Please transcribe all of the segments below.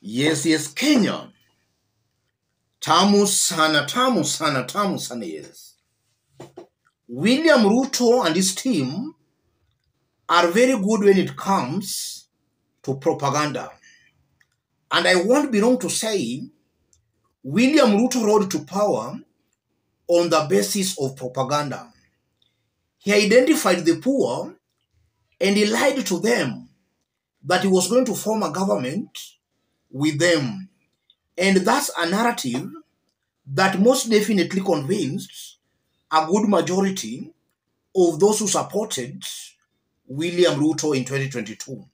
Yes, Kenya. Tamu sana, tamu sana, tamu sana, yes. William Ruto and his team are very good when it comes to propaganda. And I won't be wrong to say William Ruto rose to power on the basis of propaganda. He identified the poor and he lied to them that he was going to form a government with them. And that's a narrative that most definitely convinced a good majority of those who supported William Ruto in 2022.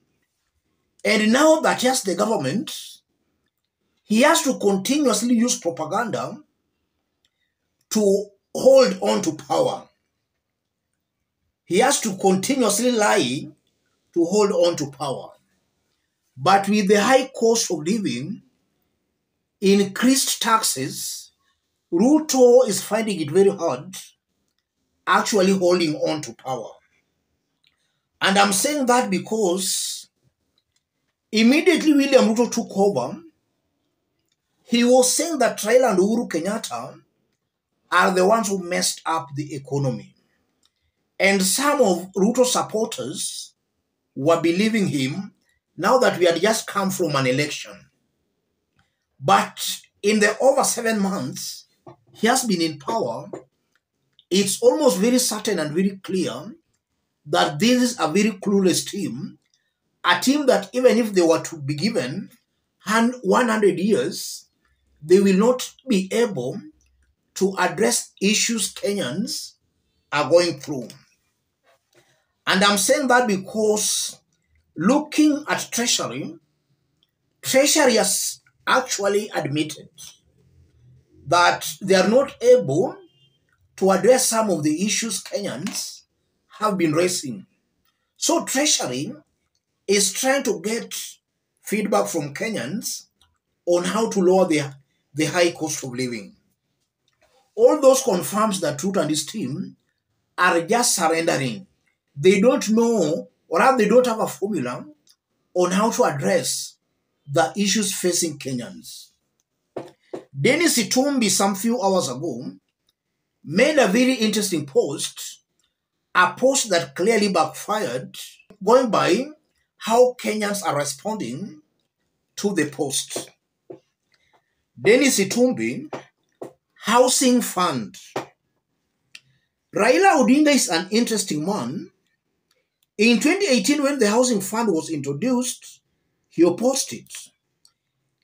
And now that he has the government, he has to continuously use propaganda to hold on to power. He has to continuously lie to hold on to power. But with the high cost of living, increased taxes, Ruto is finding it very hard actually holding on to power. And I'm saying that because immediately William Ruto took over, he was saying that Raila and Uhuru Kenyatta are the ones who messed up the economy. And some of Ruto's supporters were believing him now that we had just come from an election. But in the over 7 months he has been in power, it's almost very certain and very clear that this is a very clueless team, a team that even if they were to be given 100 years, they will not be able to address issues Kenyans are going through. And I'm saying that because looking at Treasury has actually admitted that they are not able to address some of the issues Kenyans have been raising. So Treasury is trying to get feedback from Kenyans on how to lower the high cost of living. All those confirms that Ruto and his team are just surrendering. They don't know, or rather they don't have a formula on how to address the issues facing Kenyans. Denis Itumbi, some few hours ago, made a very interesting post, a post that clearly backfired, going by how Kenyans are responding to the post. Denis Itumbi, Housing Fund. Raila Odinga is an interesting man. In 2018, when the Housing Fund was introduced, he opposed it.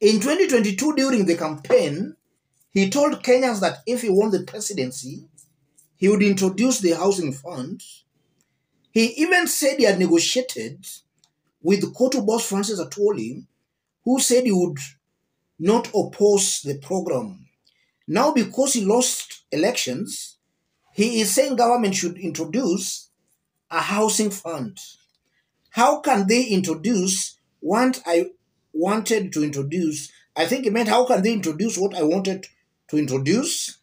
In 2022, during the campaign, he told Kenyans that if he won the presidency, he would introduce the Housing Fund. He even said he had negotiated with Kotu boss Francis Atwoli, who said he would not oppose the program. Now, because he lost elections, he is saying government should introduce a housing fund. How can they introduce what I wanted to introduce? I think it meant how can they introduce what I wanted to introduce?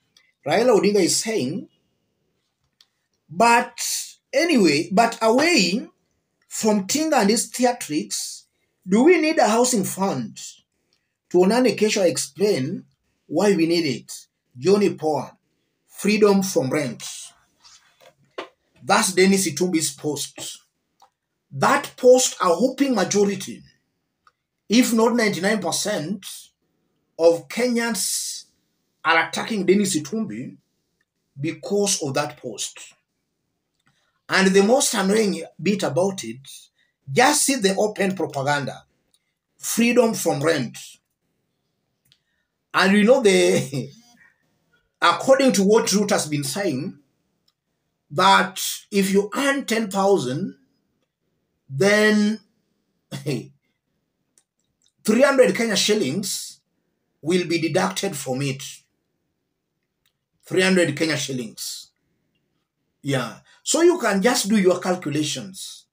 Raila Odinga is saying. But anyway, but away from Tinga and his theatrics, do we need a housing fund? To Onane Kesha explain why we need it. Johnny Power, freedom from rent. That's Denis Itumbi's post. That post, a whopping majority, if not 99% of Kenyans are attacking Denis Itumbi because of that post. And the most annoying bit about it, just see the open propaganda. Freedom from rent. And you know, according to what Ruto has been saying, that if you earn 10,000, then 300 Kenya shillings will be deducted from it. 300 Kenya shillings. Yeah. So you can just do your calculations.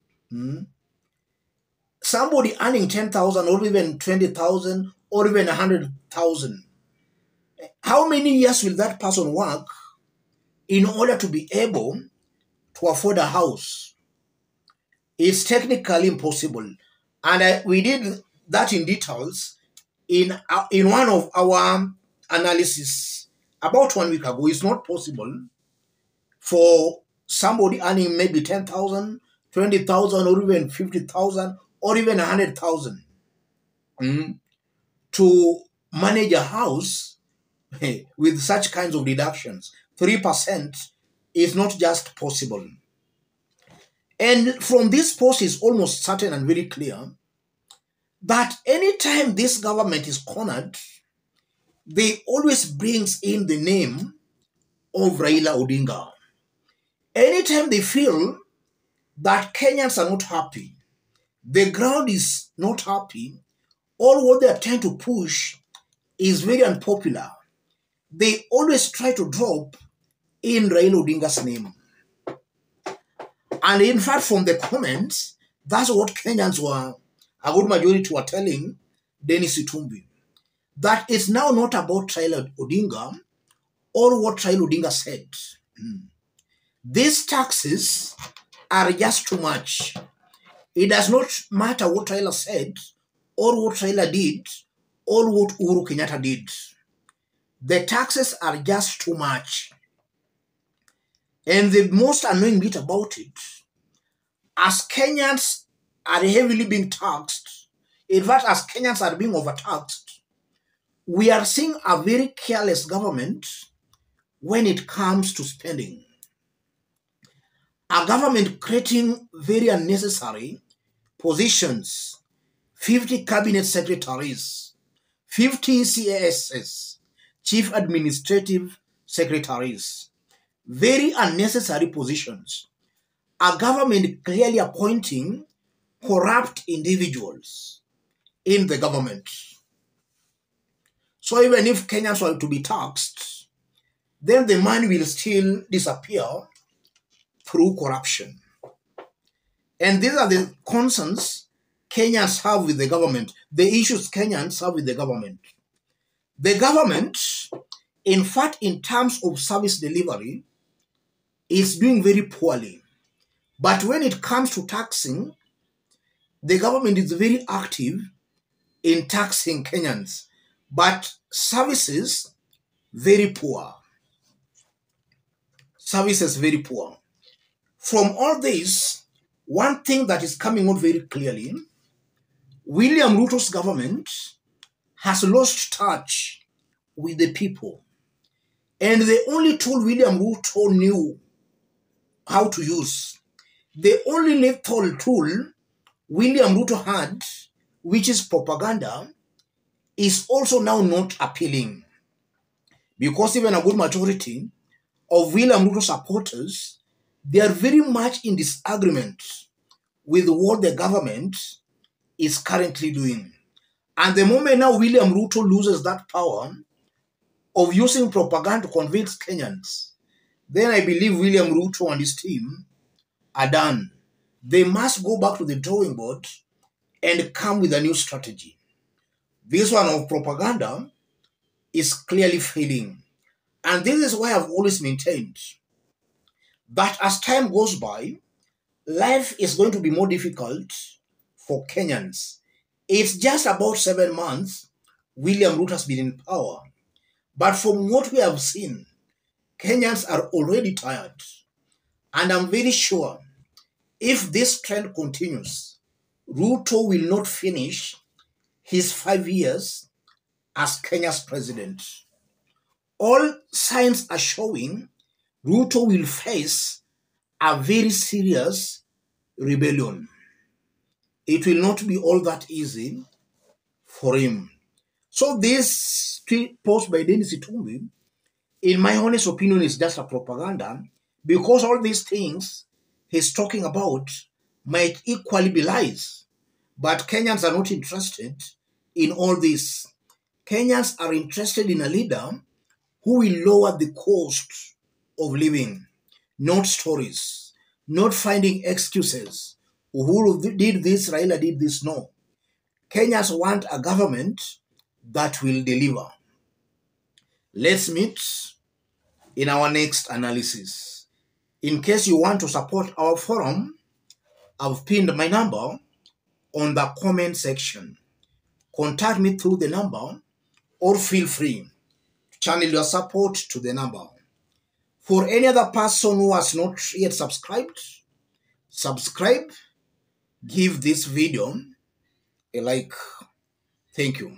Somebody earning 10,000 or even 20,000 or even 100,000. How many years will that person work in order to be able to afford a house? It's technically impossible. And we did that in details in one of our analysis about 1 week ago, it's not possible for somebody earning maybe 10,000, 20,000, or even 50,000, or even 100,000 to manage a house with such kinds of deductions. 3% is not just possible. And from this post is almost certain and very clear that anytime this government is cornered, they always brings in the name of Raila Odinga. Anytime they feel that Kenyans are not happy, the ground is not happy, all what they are trying to push is very unpopular, they always try to drop in Raila Odinga's name. And in fact, from the comments, that's what Kenyans were, a good majority were telling Denis Itumbi, that it's now not about Raila Odinga or what Raila Odinga said. These taxes are just too much. It does not matter what Raila said or what Raila did or what Uhuru Kenyatta did. The taxes are just too much. And the most annoying bit about it, as Kenyans are heavily being taxed, in fact, as Kenyans are being overtaxed, we are seeing a very careless government when it comes to spending. A government creating very unnecessary positions, 50 cabinet secretaries, 50 CASs, chief administrative secretaries, very unnecessary positions. A government clearly appointing corrupt individuals in the government. So even if Kenyans were to be taxed, then the money will still disappear through corruption. And these are the concerns Kenyans have with the government, the issues Kenyans have with the government. The government, in fact, in terms of service delivery, is doing very poorly. But when it comes to taxing, the government is very active in taxing Kenyans. But services, very poor. Services, very poor. From all this, one thing that is coming out very clearly, William Ruto's government has lost touch with the people. And the only tool William Ruto knew how to use, the only lethal tool William Ruto had, which is propaganda, is also now not appealing. Because even a good majority of William Ruto supporters, they are very much in disagreement with what the government is currently doing. And the moment now William Ruto loses that power of using propaganda to convince Kenyans, then I believe William Ruto and his team are done. They must go back to the drawing board and come with a new strategy. This one of propaganda is clearly failing. And this is why I've always maintained that as time goes by, life is going to be more difficult for Kenyans. It's just about 7 months William Ruto has been in power. But from what we have seen, Kenyans are already tired. And I'm very sure if this trend continues, Ruto will not finish his 5 years as Kenya's president. All signs are showing Ruto will face a very serious rebellion. It will not be all that easy for him. So this tweet post by Denis Itumbi, in my honest opinion, is just a propaganda, because all these things he's talking about might equally be lies. But Kenyans are not interested in all this. Kenyans are interested in a leader who will lower the cost of living, not stories, not finding excuses. Uhuru did this, Raila did this. No. Kenyans want a government that will deliver. Let's meet in our next analysis. In case you want to support our forum, I've pinned my number on the comment section. contact me through the number, or feel free to channel your support to the number. For any other person who has not yet subscribed, subscribe, give this video a like. Thank you.